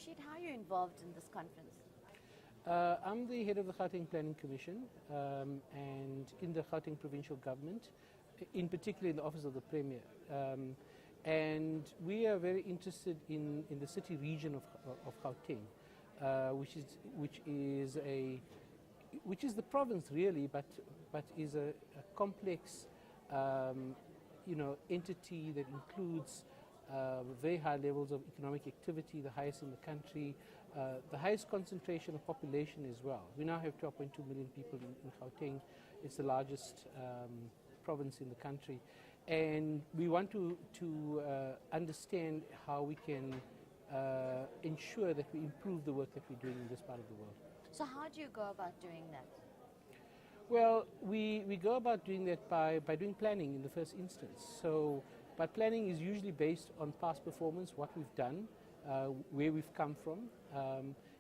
Rashid, how are you involved in this conference? I'm the head of the Gauteng Planning Commission and in the Gauteng Provincial Government, in particular in the Office of the Premier. And we are very interested in the city region of Gauteng, which is the province really, but is a complex entity that includes very high levels of economic activity, the highest in the country, the highest concentration of population as well. We now have 12.2 million people in Gauteng. It's the largest province in the country. And we want to understand how we can ensure that we improve the work that we're doing in this part of the world. So how do you go about doing that? Well, we go about doing that by doing planning in the first instance. But planning is usually based on past performance, what we've done, where we've come from.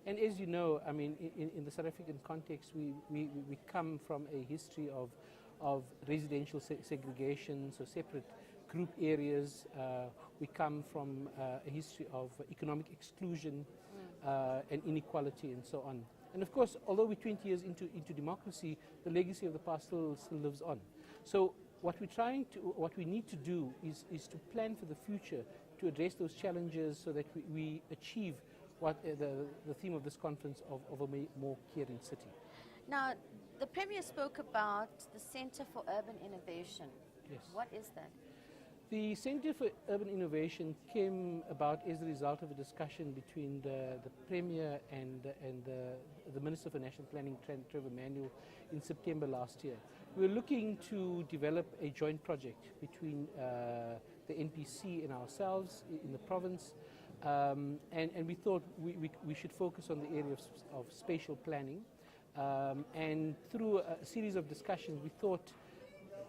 And as you know, I mean, in the South African context, we come from a history of residential segregation, so separate group areas. We come from a history of economic exclusion and inequality and so on. And of course, although we're 20 years into democracy, the legacy of the past still lives on. So what we need to do is to plan for the future, to address those challenges so that we achieve what the theme of this conference of a more caring city. Now, the Premier spoke about the Centre for Urban Innovation. Yes. What is that? The Centre for Urban Innovation came about as a result of a discussion between the Premier and the Minister for National Planning, Trevor Manuel, in September last year. We were looking to develop a joint project between the NPC and ourselves in the province, and we thought we should focus on the area of spatial planning. And through a series of discussions, we thought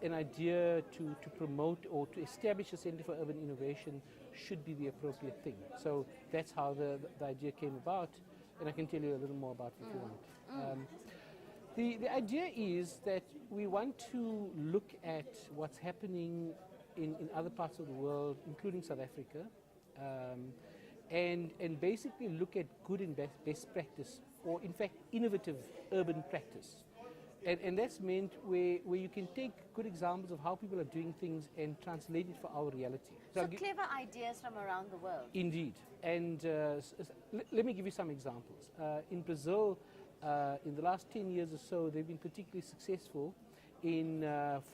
an idea to promote or to establish a Centre for Urban Innovation should be the appropriate thing. So that's how the idea came about, and I can tell you a little more about it if you want. The idea is that we want to look at what's happening in other parts of the world, including South Africa, and basically look at good and best practice, or in fact innovative urban practice. And that's meant where you can take good examples of how people are doing things and translate it for our reality. So clever ideas from around the world. Indeed. And let me give you some examples. In Brazil, in the last 10 years or so, they've been particularly successful in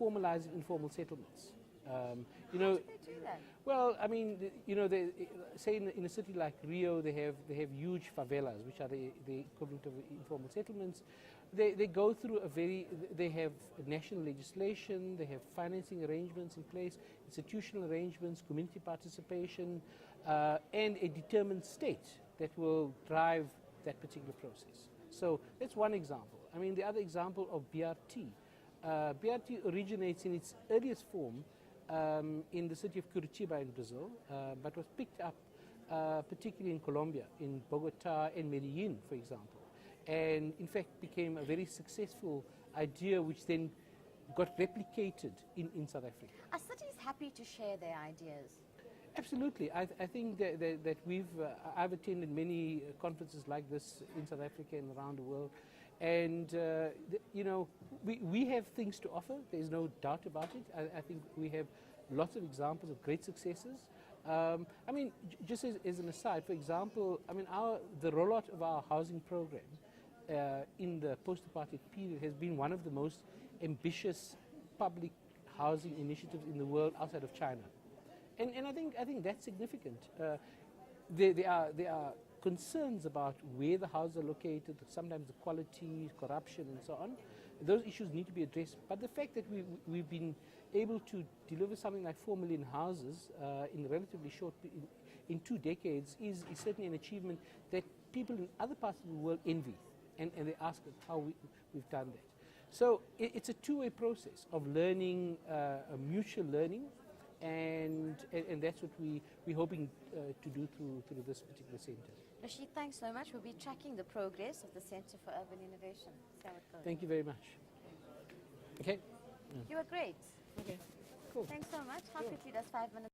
formalizing informal settlements. How do they do that? Well, I mean, say in a city like Rio, they have huge favelas, which are the equivalent of informal settlements. They go through they have national legislation, they have financing arrangements in place, institutional arrangements, community participation, and a determined state that will drive that particular process. So that's one example. I mean, the other example of BRT. BRT originates in its earliest form in the city of Curitiba in Brazil, but was picked up particularly in Colombia, in Bogota and Medellin, for example, and in fact became a very successful idea which then got replicated in South Africa. Are cities happy to share their ideas? Absolutely. I think that I've attended many conferences like this in South Africa and around the world, and we have things to offer. There's no doubt about it. I think we have lots of examples of great successes. I mean, just as an aside, for example, I mean, the rollout of our housing program in the post-apartheid period has been one of the most ambitious public housing initiatives in the world outside of China. And I think that's significant. There are concerns about where the houses are located, sometimes the quality, corruption, and so on. Those issues need to be addressed. But the fact that we've been able to deliver something like 4 million houses in a relatively short, in 2 decades, is certainly an achievement that people in other parts of the world envy, and they ask us how we've done that. So it's a two-way process of learning, mutual learning, and that's what we're hoping to do through this particular center. Rashid, thanks so much. We'll be tracking the progress of the Centre for Urban Innovation. See how it goes. Thank you very much. Okay. You were great. Okay. Cool. Thanks so much. How quickly does 5 minutes?